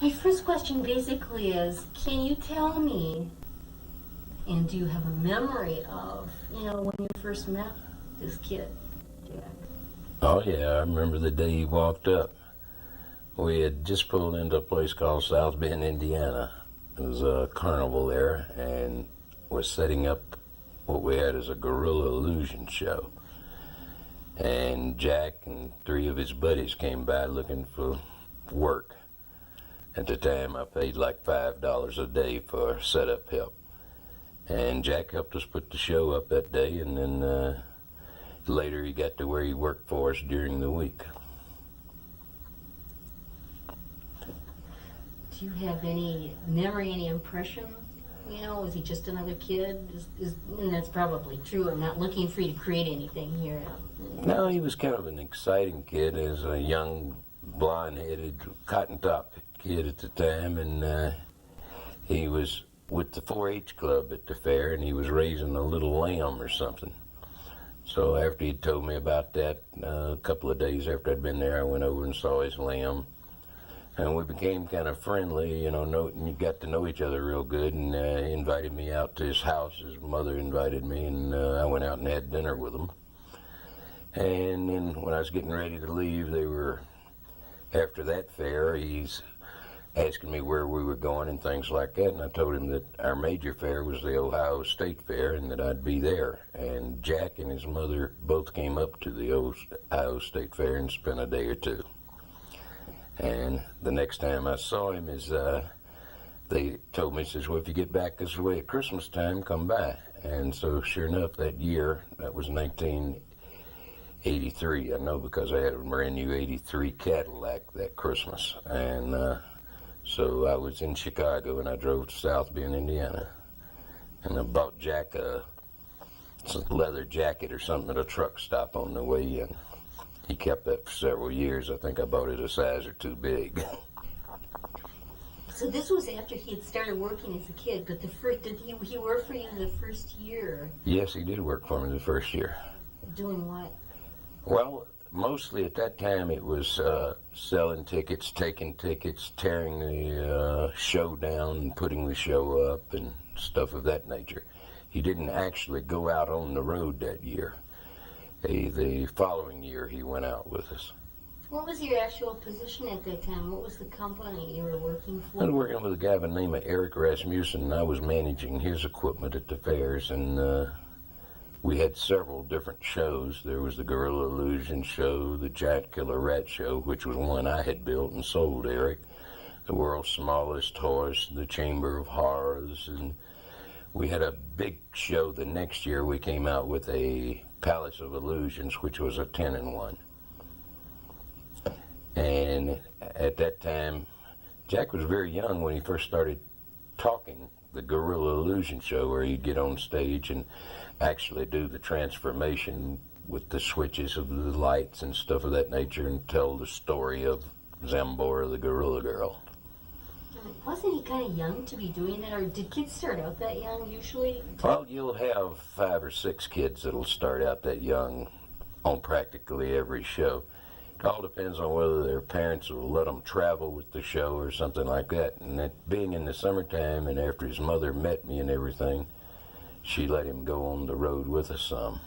My first question basically is, can you tell me, and do you have a memory of, when you first met this kid, Jack? Oh yeah, I remember the day he walked up. We had just pulled into a place called South Bend, Indiana. It was a carnival there, and was setting up what we had as a guerrilla illusion show. And Jack and 3 of his buddies came by looking for work. At the time, I paid like $5 a day for setup help. And Jack helped us put the show up that day, and then later he got to where he worked for us during the week. Do you have any memory, any impression? Was he just another kid? And that's probably true. I'm not looking for you to create anything here. No, he was kind of an exciting kid as a young, blonde-headed, cotton-top kid at the time, and he was with the 4-H club at the fair, and he was raising a little lamb or something. So after he told me about that, a couple of days after I'd been there, I went over and saw his lamb. And we became kind of friendly, and got to know each other real good, and he invited me out to his house. His mother invited me, and I went out and had dinner with him. And then when I was getting ready to leave, after that fair, he's asking me where we were going and things like that, and I told him that our major fair was the Ohio State Fair and that I'd be there. And Jack and his mother both came up to the Ohio State Fair and spent a day or two. And the next time I saw him they told me, says, well, if you get back this way at Christmas time, come by. And so sure enough, that year, that was 1983, I know because I had a brand new 83 Cadillac that Christmas. And so I was in Chicago and I drove to South Bend, Indiana. And I bought Jack a leather jacket or something at a truck stop on the way in. He kept that for several years. I think I bought it a size or 2 big. So this was after he had started working as a kid, but did he work for you the first year? Yes, he did work for me the first year. Doing what? Well, mostly at that time it was selling tickets, taking tickets, tearing the show down and putting the show up and stuff of that nature. He didn't actually go out on the road that year. The following year he went out with us. What was your actual position at that time? What was the company you were working for? I was working with a guy by the name of Eric Rasmussen, and I was managing his equipment at the fairs, and we had several different shows. There was the Gorilla Illusion show, the Giant Killer Rat show, which was one I had built and sold Eric, the World's Smallest Horse, the Chamber of Horrors, and we had a big show the next year. We came out with a Palace of Illusions, which was a 10-in-1. And at that time, Jack was very young when he first started talking the Gorilla Illusion show, where he'd get on stage and actually do the transformation with the switches of the lights and stuff of that nature and tell the story of Zambora, the Gorilla Girl. Wasn't he kind of young to be doing that, or did kids start out that young usually? Well, you'll have 5 or 6 kids that'll start out that young on practically every show. It all depends on whether their parents will let them travel with the show or something like that. And that being in the summertime, and after his mother met me and everything, she let him go on the road with us some.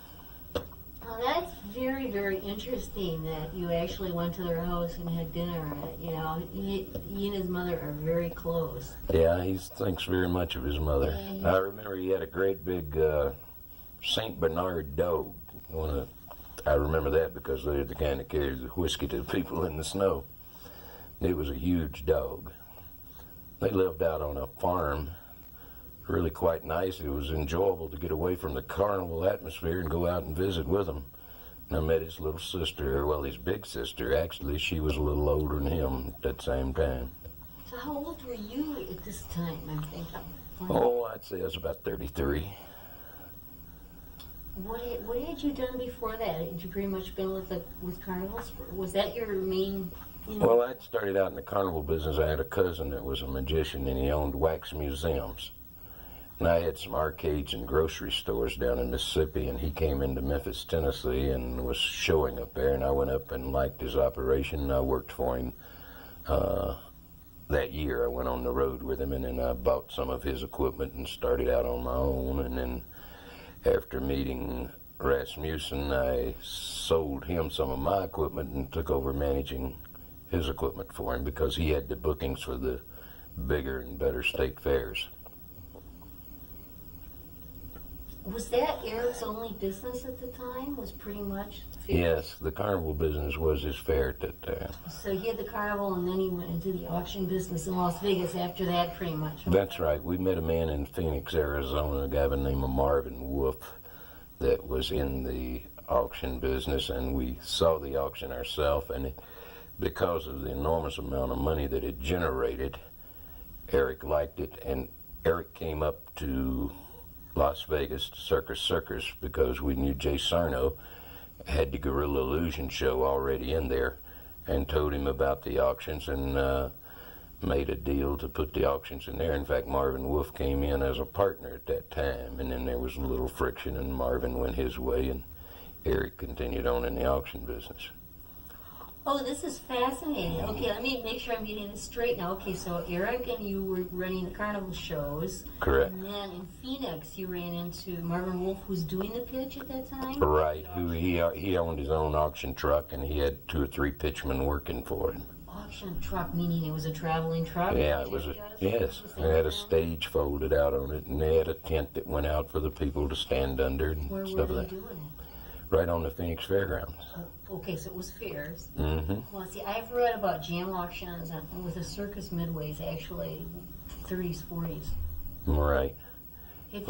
Oh, that's very, very interesting that you actually went to their house and had dinner. He and his mother are very close. Yeah, he thinks very much of his mother. I remember he had a great big St. Bernard dog. I remember that because they're the kind that carries the whiskey to the people in the snow. It was a huge dog. They lived out on a farm, really quite nice. It was enjoyable to get away from the carnival atmosphere and go out and visit with him. And I met his little sister, well, his big sister, actually. She was a little older than him at that same time. So how old were you at this time, I'm thinking? Oh, I'd say I was about 33. What had you done before that? Had you pretty much been with carnivals? Was that your main? Well, I'd started out in the carnival business. I had a cousin that was a magician, and he owned wax museums. And I had some arcades and grocery stores down in Mississippi, and he came into Memphis, Tennessee, and was showing up there. And I went up and liked his operation, and I worked for him that year I went on the road with him, and then I bought some of his equipment and started out on my own. And then after meeting Rasmussen, I sold him some of my equipment and took over managing his equipment for him because he had the bookings for the bigger and better state fairs. Was that Eric's only business at the time? Was pretty much fairs? Yes, the carnival business was his fair at that time. So he had the carnival, and then he went into the auction business in Las Vegas after that, pretty much. That's right. We met a man in Phoenix, Arizona, a guy by the name of Marvin Wolf, that was in the auction business, and we saw the auction ourselves, and because of the enormous amount of money that it generated, Eric liked it, and Eric came up to Las Vegas to Circus because we knew Jay Sarno had the Gorilla Illusion show already in there, and told him about the auctions, and made a deal to put the auctions in there. In fact, Marvin Wolf came in as a partner at that time, and then there was a little friction, and Marvin went his way, and Eric continued on in the auction business. Oh, this is fascinating. Okay, let me make sure I'm getting this straight now. Okay, so Eric and you were running the carnival shows. Correct. And then in Phoenix, you ran into Marvin Wolf, who's doing the pitch at that time? Right. He owned his own auction truck, and he had 2 or 3 pitchmen working for him. Auction truck, meaning it was a traveling truck? Yeah, it was. Yes, it had a stage folded out on it, and they had a tent that went out for the people to stand under and Where stuff were like they that. doing it? Right on the Phoenix Fairgrounds. Oh, okay, so it was fairs. Mm-hmm. Well, see, I've read about jam auctions with the circus midways, actually, 30s, 40s. Right. Do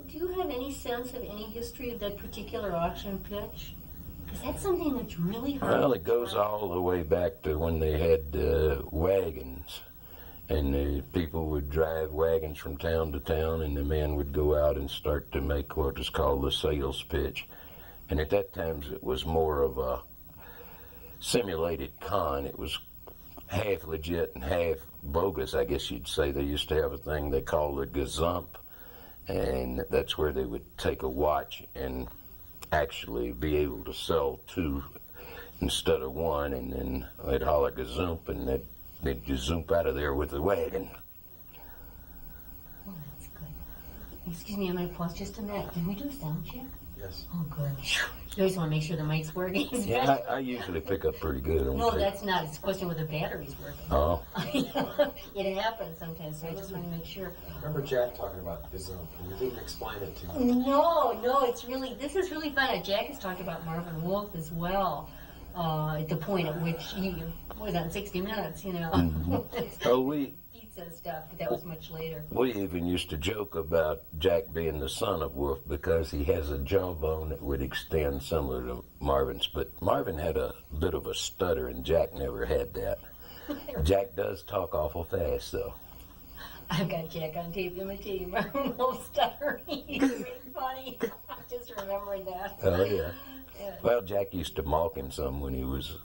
you have any sense of any history of that particular auction pitch? Because that's something that's really hard. Well, it goes all the way back to when they had wagons, and the people would drive wagons from town to town, and the men would go out and start to make what was called the sales pitch. And at that time, it was more of a simulated con. It was half legit and half bogus, I guess you'd say. They used to have a thing they called a gazump, and that's where they would take a watch and actually be able to sell 2 instead of 1, and then they'd holler gazump, and they'd just zoom out of there with the wagon. Oh, that's good. Excuse me, I'm going to pause just a minute. Did we do a sound check? Yes. Oh, good. You always want to make sure the mic's working. Yeah, I usually pick up pretty good on No, tape. that's not. It's a question whether the battery's working. Oh. It happens sometimes, so I just want to make sure. Remember Jack talking about gazump, and you didn't explain it to me. No, this is really fun. Jack has talked about Marvin Wolf as well, at the point at which he was on 60 Minutes, you know. Mm-hmm. Oh, pizza stuff, but that was much later. we even used to joke about Jack being the son of Wolf because he has a jawbone that would extend similar to Marvin's, but Marvin had a bit of a stutter, and Jack never had that. Jack does talk awful fast, though. I've got Jack on tape imitating Marvin Wolf stuttering. He's really funny. Just remembering that. Oh, yeah. Yeah. Well, Jack used to mock him some when he was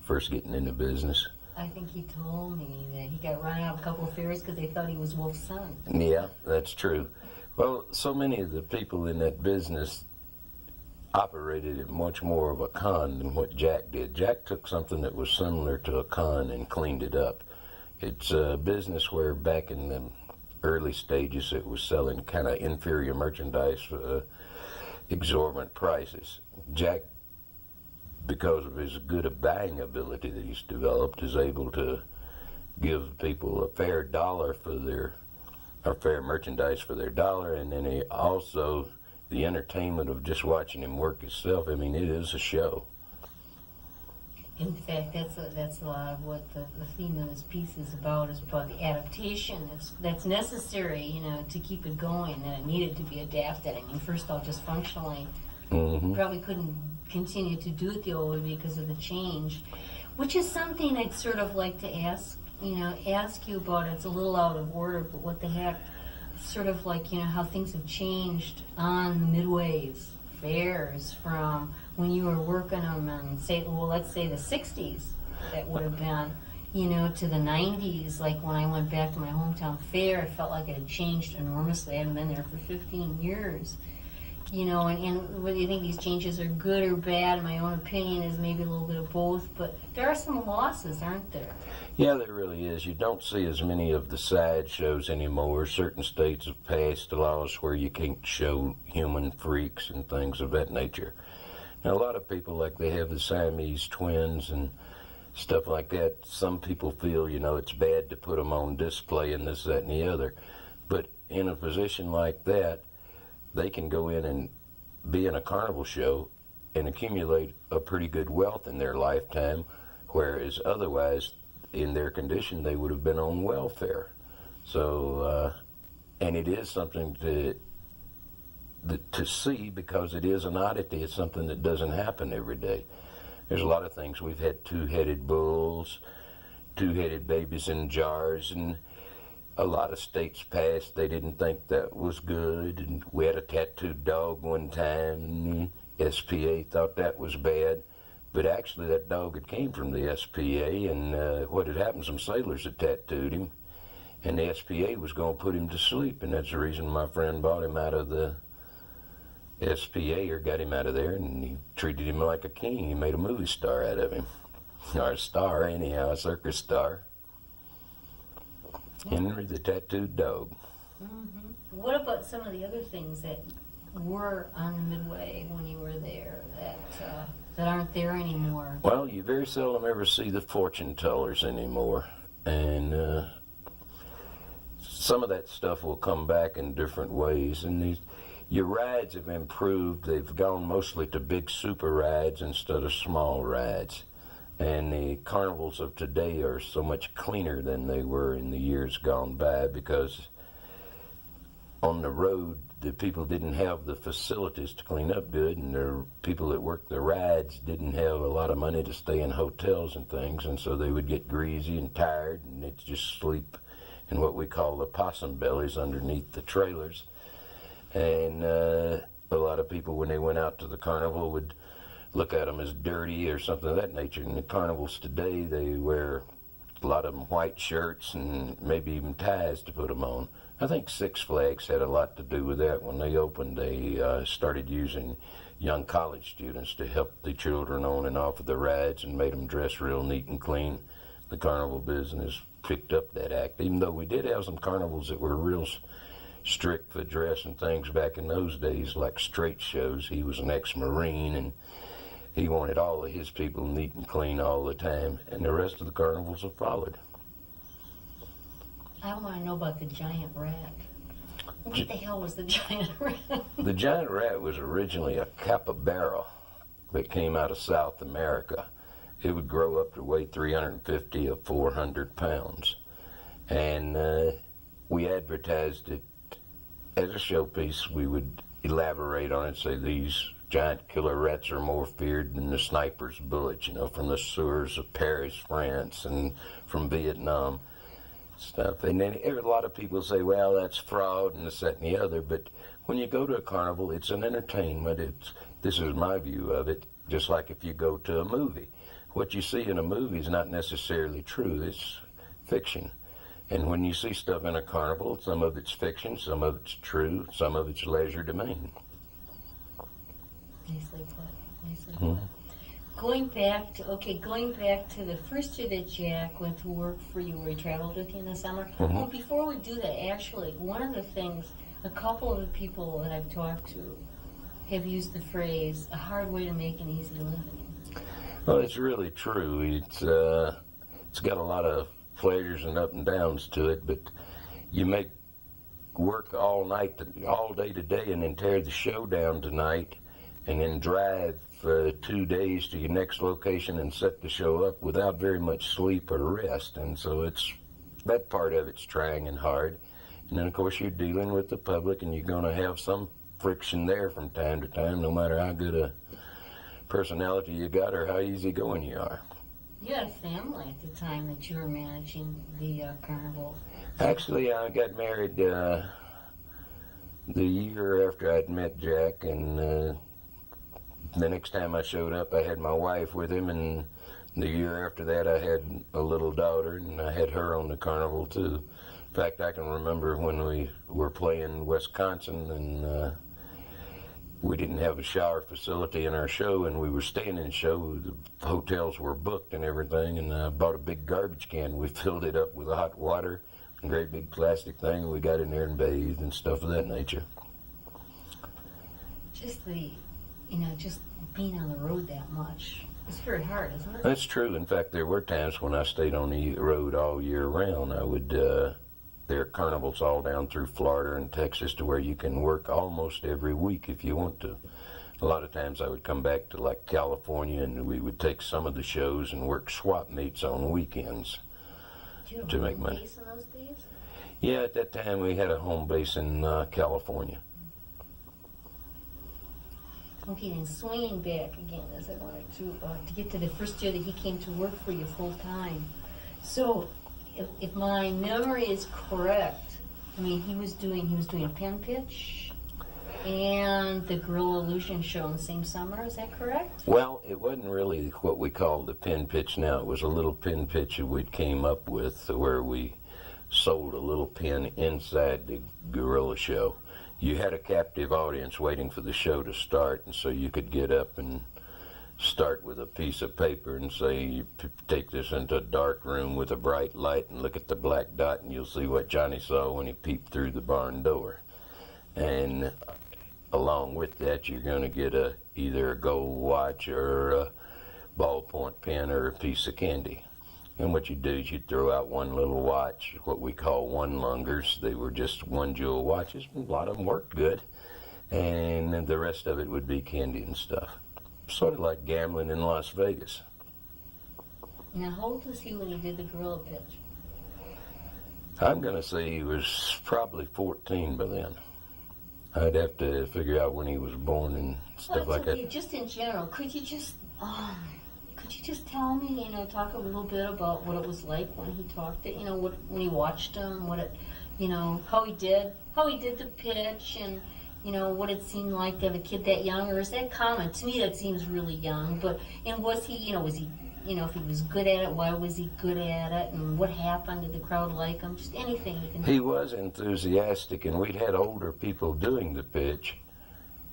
first getting into business. I think he told me that he got run out of a couple of fairs because they thought he was Wolf's son. Yeah, that's true. Well, so many of the people in that business operated it much more of a con than what Jack did. Jack took something that was similar to a con and cleaned it up. It's a business where back in the early stages it was selling kind of inferior merchandise for exorbitant prices. Jack, because of his good buying ability that he's developed, is able to give people a fair dollar for their, or fair merchandise for their dollar, and then he also, the entertainment of just watching him work himself, I mean, it is a show. In fact, that's a lot of what the theme of this piece is about the adaptation that's necessary, you know, to keep it going, and it needed to be adapted. I mean, first off, just functionally, probably couldn't continue to do it the old way because of the change, which is something I'd sort of like to ask you about. It's a little out of order, but what the heck, sort of like, you know, how things have changed on the midways fairs from when you were working them in, let's say the 60s, that would have been, you know, to the 90s. Like when I went back to my hometown fair, it felt like it had changed enormously. I hadn't been there for 15 years. You know, and whether you think these changes are good or bad, in my own opinion, is maybe a little bit of both. But there are some losses, aren't there? Yeah, there really is. You don't see as many of the side shows anymore. Certain states have passed laws where you can't show human freaks and things of that nature. Now, a lot of people, like they have the Siamese twins and stuff like that, some people feel, you know, it's bad to put them on display and this, that, and the other. But in a position like that, they can go in and be in a carnival show and accumulate a pretty good wealth in their lifetime, whereas otherwise, in their condition, they would have been on welfare. So, and it is something to see, because it is an oddity. It's something that doesn't happen every day. There's a lot of things. We've had two-headed bulls, two-headed babies in jars, and a lot of states passed. They didn't think that was good. And we had a tattooed dog one time, and the SPA thought that was bad. But actually, that dog had came from the SPA, and what had happened, some sailors had tattooed him, and the SPA was going to put him to sleep, and that's the reason my friend bought him out of the SPA, or got him out of there, and he treated him like a king. He made a movie star out of him, or a star anyhow, a circus star. Henry the tattooed dog. Mm-hmm. What about some of the other things that were on the Midway when you were there that aren't there anymore? Well, you very seldom ever see the fortune tellers anymore, and some of that stuff will come back in different ways. And your rides have improved. They've gone mostly to big super rides instead of small rides. And the carnivals of today are so much cleaner than they were in the years gone by, because on the road, the people didn't have the facilities to clean up good, and the people that worked the rides didn't have a lot of money to stay in hotels and things, and so they would get greasy and tired, and they'd just sleep in what we call the possum bellies underneath the trailers. And a lot of people, when they went out to the carnival, would look at them as dirty or something of that nature. And the carnivals today, they wear a lot of them white shirts and maybe even ties to put them on. I think Six Flags had a lot to do with that. When they opened, they started using young college students to help the children on and off of the rides and made them dress real neat and clean. The carnival business picked up that act, even though we did have some carnivals that were real strict for dress and things back in those days, like Straight Shows. He was an ex-Marine, and he wanted all of his people neat and clean all the time, and the rest of the carnivals have followed. I want to know about the giant rat. What the hell was the giant rat? The giant rat was originally a capybara that came out of South America. It would grow up to weigh 350 or 400 pounds. And we advertised it as a showpiece. We would elaborate on it, say these giant killer rats are more feared than the sniper's bullets, you know, from the sewers of Paris, France, and from Vietnam stuff. And then a lot of people say, well, that's fraud and this, that, and the other. But when you go to a carnival, it's an entertainment. This is my view of it, just like if you go to a movie. What you see in a movie is not necessarily true. It's fiction. And when you see stuff in a carnival, some of it's fiction, some of it's true, some of it's leisure domain. Nicely put. Nicely put. Going back to the first year that Jack went to work for you, where he traveled with you in the summer. Well, before we do that, actually, one of the things, a couple of the people that I've talked to have used the phrase, a hard way to make an easy living. Well, it's really true. It's got a lot of pleasures and up and downs to it, but you make work all night, all day today, and then tear the show down tonight, and then drive 2 days to your next location and set the show up without very much sleep or rest. And so that part of it's trying and hard. And then, of course, you're dealing with the public, and you're going to have some friction there from time to time, no matter how good a personality you got or how easygoing you are. You had a family at the time that you were managing the carnival. Actually, I got married the year after I'd met Jack, and the next time I showed up, I had my wife with him, and the year after that, I had a little daughter, and I had her on the carnival, too. In fact, I can remember when we were playing Wisconsin, and we didn't have a shower facility in our show, and we were staying in the show. The hotels were booked and everything, and I bought a big garbage can. We filled it up with hot water, a great big plastic thing, and we got in there and bathed and stuff of that nature. Just just being on the road that much. It's very hard, isn't it? That's true. In fact, there were times when I stayed on the road all year round. I would, there are carnivals all down through Florida and Texas to where you can work almost every week if you want to. A lot of times I would come back to like California, and we would take some of the shows and work swap meets on weekends to make money. Base in those days? Yeah, at that time we had a home base in California. Okay, and swinging back again, as I wanted to get to the first year that he came to work for you full time. So, if my memory is correct, I mean he was doing a pen pitch and the Gorilla Illusion show in the same summer. Is that correct? Well, it wasn't really what we call the pin pitch now. It was a little pin pitch that we came up with where we sold a little pin inside the Gorilla show. You had a captive audience waiting for the show to start, and so you could get up and start with a piece of paper and say, you take this into a dark room with a bright light and look at the black dot, and you'll see what Johnny saw when he peeped through the barn door. And along with that, you're going to get either a gold watch or a ballpoint pen or a piece of candy. And what you do is you throw out one little watch, what we call one-lungers. They were just one-jewel watches. A lot of them worked good. And then the rest of it would be candy and stuff. Sort of like gambling in Las Vegas. Now, how old was he when he did the Gorilla pitch? I'm going to say he was probably 14 by then. I'd have to figure out when he was born and stuff like okay. that. Just in general, could you just tell me, talk a little bit about what it was like when he talked it, when he watched him, how he did the pitch, and, what it seemed like to have a kid that young, or is that common? To me, that seems really young, and was he, if he was good at it, why was he good at it, and what happened? Did the crowd like him? Just anything you can. He was enthusiastic, and we'd had older people doing the pitch,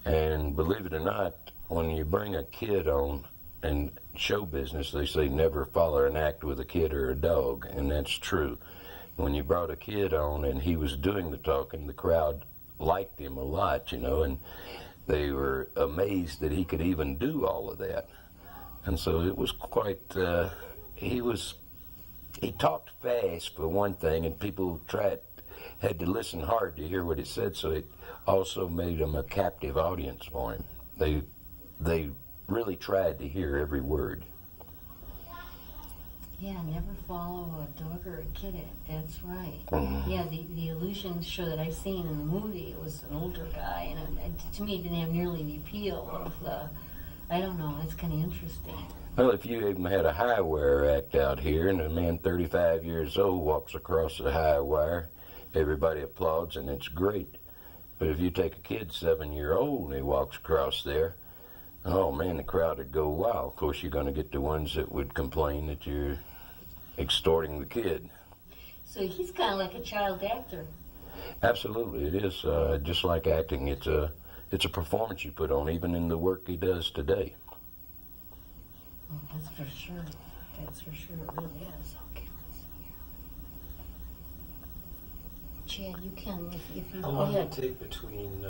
and believe it or not, when you bring a kid on, in show business, they say never follow an act with a kid or a dog, and that's true. When you brought a kid on and he was doing the talking, the crowd liked him a lot, and they were amazed that he could even do all of that. And so it was quite, he talked fast for one thing, and people had to listen hard to hear what he said, so it also made him a captive audience for him. They really tried to hear every word. Yeah, never follow a dog or a kid act. That's right. Mm-hmm. Yeah, the illusion show that I seen in the movie, it was an older guy, and to me, it didn't have nearly the appeal of the. I don't know. It's kind of interesting. Well, if you even had a high wire act out here, and a man 35 years old walks across the high wire, everybody applauds, and it's great. But if you take a kid 7-year-old and he walks across there, oh man, the crowd would go wild. Of course, you're going to get the ones that would complain that you're extorting the kid. So he's kind of like a child actor. Absolutely, it is just like acting. It's a performance you put on, even in the work he does today. Oh, that's for sure. That's for sure. It really is. Okay, let's see here. Chad, you can if you. How long did it take between?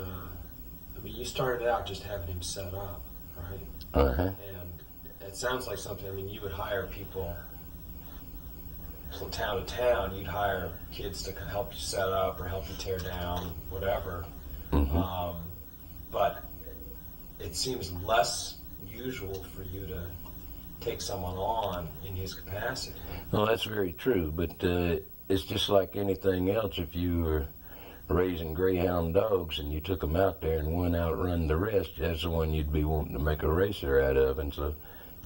You started out just having him set up, right? Uh-huh. And it sounds like something. You would hire people from town to town. You'd hire kids to help you set up or help you tear down, whatever. Mm-hmm. But it seems less usual for you to take someone on in his capacity. Well, that's very true, but it's just like anything else. If you were raising greyhound dogs and you took them out there and one outrun the rest, that's the one you'd be wanting to make a racer out of. And so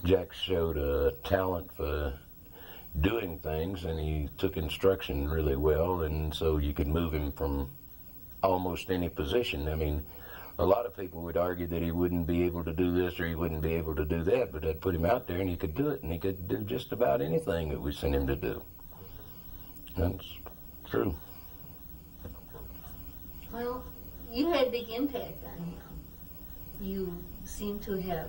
Jack showed a talent for doing things, and he took instruction really well, and so you could move him from almost any position. A lot of people would argue that he wouldn't be able to do this or he wouldn't be able to do that, but I'd put him out there and he could do it, and he could do just about anything that we sent him to do. That's true. Well, you had a big impact on him. you seem to have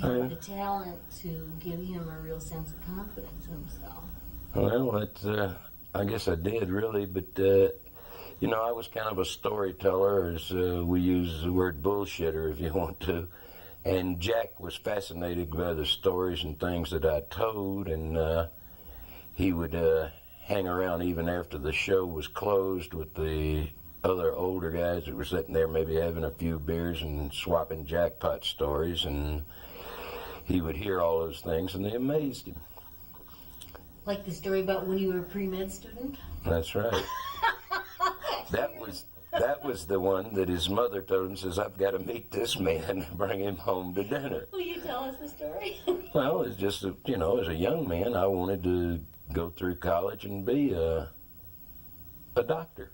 the talent to give him a real sense of confidence in himself. Well, I guess I did really, but you know, I was kind of a storyteller, as we use the word bullshitter if you want to. And Jack was fascinated by the stories and things that I told, and he would hang around even after the show was closed with the other older guys that were sitting there maybe having a few beers and swapping jackpot stories, and he would hear all those things, and they amazed him. Like the story about when you were a pre-med student? That's right. That was the one that his mother told him, says, I've got to meet this man and bring him home to dinner. Will you tell us the story? Well, it's just, you know, as a young man, I wanted to go through college and be a doctor.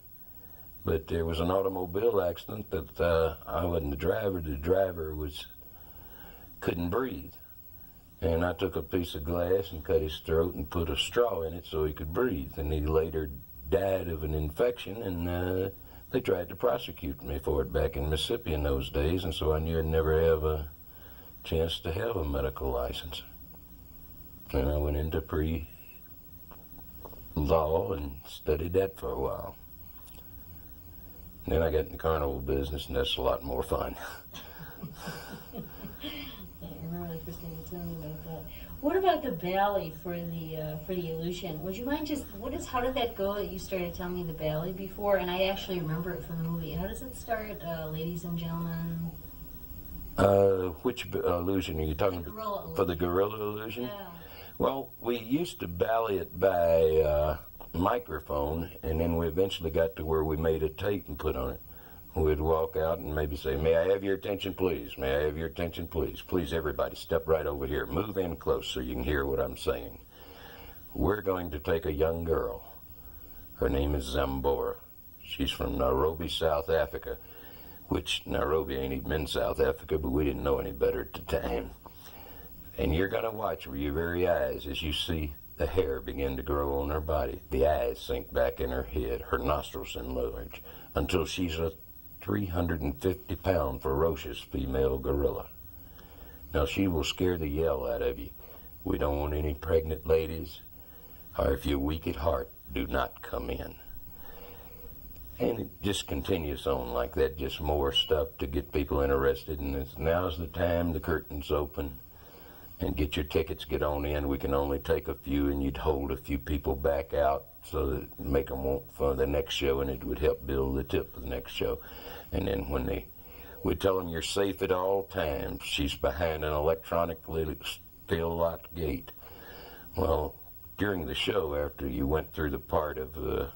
But there was an automobile accident that I wasn't the driver. The driver couldn't breathe. And I took a piece of glass and cut his throat and put a straw in it so he could breathe. And he later died of an infection, and they tried to prosecute me for it back in Mississippi in those days, and so I knew I'd never have a chance to have a medical license. And I went into pre-law and studied that for a while. Then I got in the carnival business, and that's a lot more fun. I remember the first time you told me about that. What about the ballet for the illusion? Would you mind how did that go that you started telling me the ballet before? And I actually remember it from the movie. How does it start, ladies and gentlemen? Which illusion are you talking about? For the gorilla illusion? Yeah. Well, we used to ballet it by microphone, and then we eventually got to where we made a tape and put on it. We'd walk out and maybe say, may I have your attention, please? May I have your attention, please? Please, everybody, step right over here. Move in close so you can hear what I'm saying. We're going to take a young girl. Her name is Zambora. She's from Nairobi, South Africa, which Nairobi ain't even in South Africa, but we didn't know any better at the time. And you're going to watch with your very eyes as you see the hair begin to grow on her body. The eyes sink back in her head. Her nostrils enlarge until she's a 350-pound ferocious female gorilla. Now, she will scare the yell out of you. We don't want any pregnant ladies, or if you're weak at heart, do not come in. And it just continues on like that, just more stuff to get people interested. And now's the time, the curtain's open, and get your tickets, get on in. We can only take a few, and you'd hold a few people back out so that make them want for the next show, and it would help build the tip for the next show. And then when we tell them you're safe at all times, she's behind an electronically steel locked gate. Well, during the show, after you went through the part of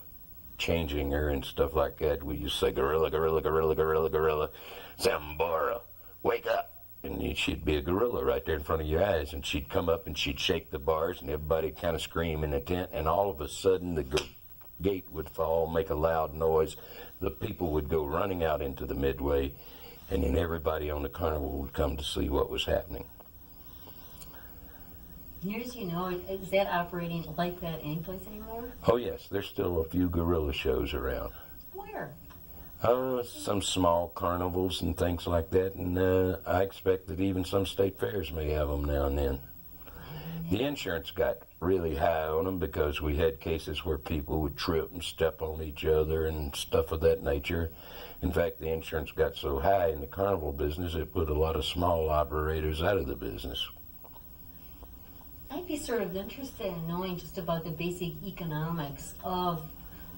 changing her and stuff like that, we just say, gorilla, gorilla, gorilla, gorilla, gorilla, Zambora, wake up. And she'd be a gorilla right there in front of your eyes, and she'd come up and she'd shake the bars, and everybody kind of scream in the tent, and all of a sudden the gate would fall, make a loud noise. The people would go running out into the midway, and then everybody on the carnival would come to see what was happening. Near as you know, is that operating like that anyplace anymore? Oh yes, there's still a few gorilla shows around. Where? Some small carnivals and things like that, and I expect that even some state fairs may have them now and then. The insurance got really high on them because we had cases where people would trip and step on each other and stuff of that nature. In fact, the insurance got so high in the carnival business, it put a lot of small operators out of the business. I'd be sort of interested in knowing just about the basic economics of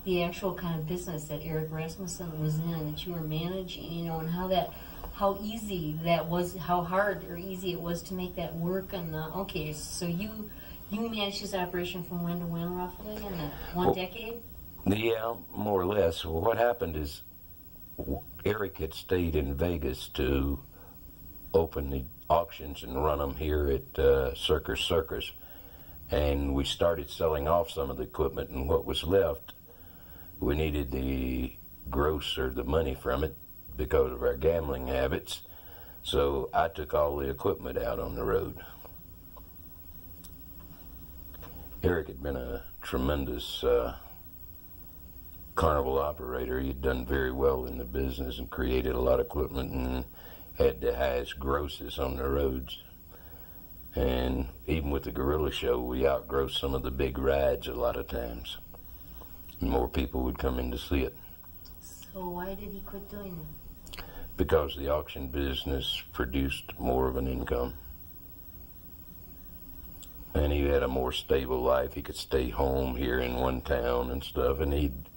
the actual kind of business that Eric Rasmussen was in, that you were managing, you know, and how easy that was, how hard or easy it was to make that work. And okay, so you managed his operation from when to when, roughly, in that one decade? Yeah, more or less. Well, what happened is Eric had stayed in Vegas to open the auctions and run them here at Circus, and we started selling off some of the equipment, and what was left, we needed the gross or the money from it because of our gambling habits, so I took all the equipment out on the road. Eric had been a tremendous carnival operator. He'd done very well in the business and created a lot of equipment, and had the highest grosses on the roads. And even with the gorilla show, we outgrossed some of the big rides a lot of times. More people would come in to see it. So why did he quit doing it? Because the auction business produced more of an income. And he had a more stable life. He could stay home here in one town and stuff, and he'd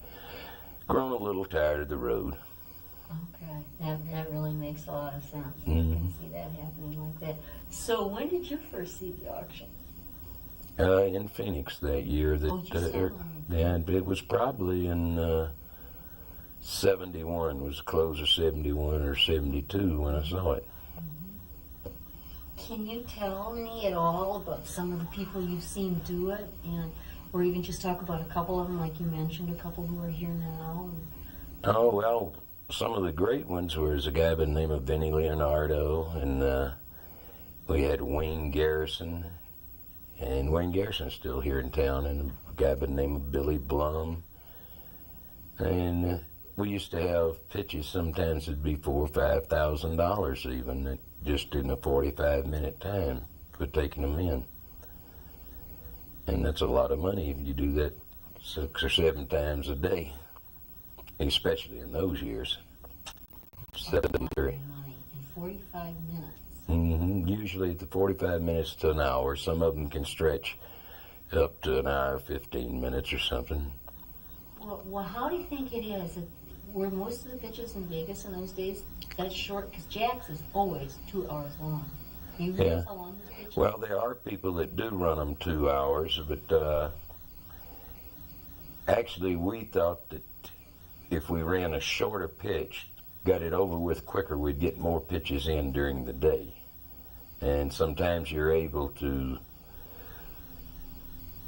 grown a little tired of the road. Okay, that really makes a lot of sense. I Mhm. can see that happening like that. So when did you first see the auction? In Phoenix that year. Oh, you saw it. And it was probably in 71, was close of 71 or 72 when I saw it. Can you tell me at all about some of the people you've seen do it, and or even just talk about a couple of them, like you mentioned, a couple who are here now? Oh, well, some of the great ones was a guy by the name of Vinnie Leonardo, and we had Wayne Garrison, and Wayne Garrison's still here in town, and a guy by the name of Billy Blum. And we used to have pitches, sometimes it'd be $4,000 or $5,000 even, just in a 45-minute time for taking them in. And that's a lot of money if you do that 6 or 7 times a day, especially in those years. Money in 45 minutes. Usually the 45 minutes to an hour. Some of them can stretch up to an hour, 15 minutes or something. Well, how do you think it is? Were most of the pitches in Vegas in those days that short? Because Jack's is always 2 hours long. Do you realize how long this pitch is? Well, there are people that do run them 2 hours, but actually we thought that if we ran a shorter pitch, got it over with quicker, we'd get more pitches in during the day. And sometimes you're able to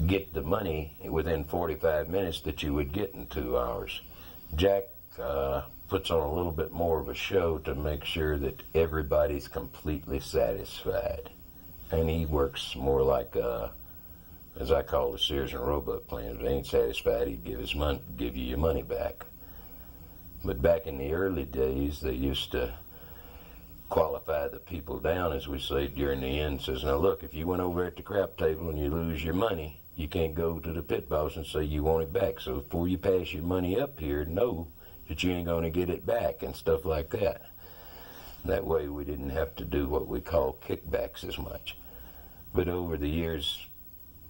get the money within 45 minutes that you would get in 2 hours. Jack puts on a little bit more of a show to make sure that everybody's completely satisfied. And he works more like, as I call the Sears and Roebuck plan. If they ain't satisfied, he'd give you your money back. But back in the early days, they used to qualify the people down, as we say, during the end. Says, now look, if you went over at the crap table and you lose your money, you can't go to the pit boss and say you want it back. So before you pass your money up here, know that you ain't going to get it back and stuff like that. That way we didn't have to do what we call kickbacks as much. But over the years,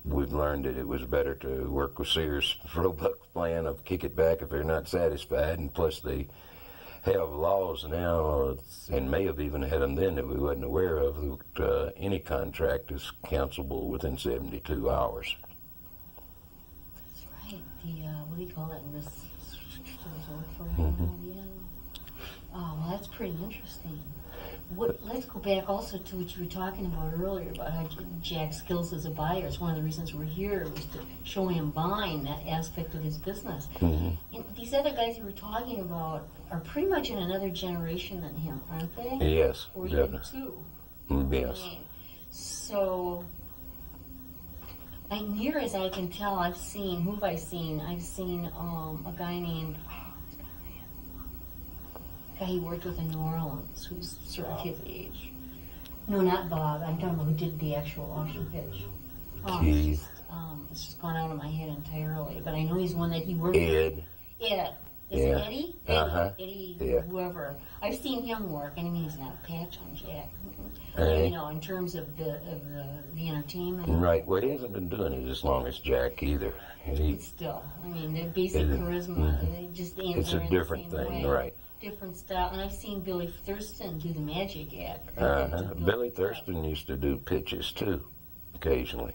we've learned that it was better to work with Sears Roebuck's plan of kick it back if they're not satisfied. And plus they have laws now, and may have even had them then that we wasn't aware of, that any contract is cancelable within 72 hours. That's right. The, what do you call it? Yeah. Oh, well, that's pretty interesting. Let's go back also to what you were talking about earlier about how Jack's skills as a buyer. It's one of the reasons we're here, was to show him buying, that aspect of his business. And these other guys you were talking about are pretty much in another generation than him, aren't they? Yes, Or definitely. even 2. Yes. So, near as I can tell, I've seen, who have I seen? I've seen a guy named, he worked with in New Orleans, who's sort of his age. No, not Bob. I'm talking about who did the actual auction pitch. Keith. It's just gone out of my head entirely. But I know he's one that he worked Ed. with. Ed. Is Yeah. it Eddie? Eddie, Yeah. whoever. I've seen him work, and I mean, he's not a patch on Jack. Right. You know, in terms of the entertainment. Right. Well, he hasn't been doing it as long as Jack either. But still, I mean, the basic charisma, they just ain't It's a there in the different same thing, way. right. Different style. And I've seen Billy Thurston do the magic act. Billy Thurston used to do pitches too, occasionally.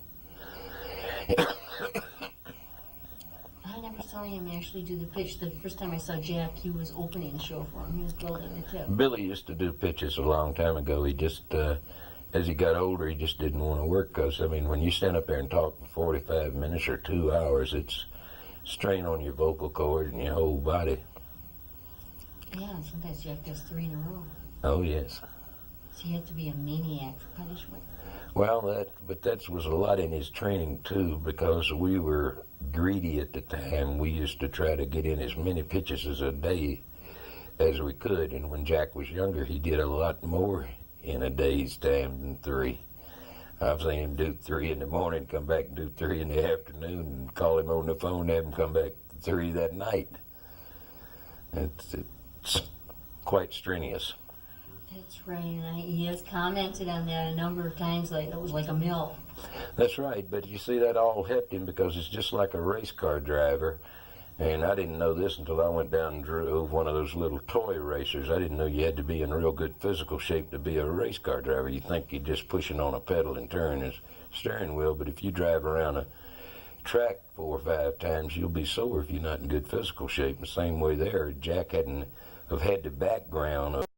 I never saw him actually do the pitch. The first time I saw Jack, he was opening the show for him. He was building the tip. Billy used to do pitches a long time ago. He just, as he got older, he just didn't want to work because, I mean, when you stand up there and talk for 45 minutes or 2 hours, it's strain on your vocal cord and your whole body. Yeah, and sometimes Jack does 3 in a row. Oh, yes. So you have to be a maniac for punishment. Well, that was a lot in his training, too, because we were greedy at the time. We used to try to get in as many pitches as a day as we could. And when Jack was younger, he did a lot more in a day's time than 3. I've seen him do 3 in the morning, come back and do 3 in the afternoon, and call him on the phone, have him come back 3 that night. It's quite strenuous. That's right, and he has commented on that a number of times, like it was like a mill. That's right, but you see, that all helped him because it's just like a race car driver. And I didn't know this until I went down and drove one of those little toy racers. I didn't know you had to be in real good physical shape to be a race car driver. You think you're just pushing on a pedal and turning his steering wheel, but if you drive around a track 4 or 5 times, you'll be sore if you're not in good physical shape. The same way there, Jack hadn't have had the background of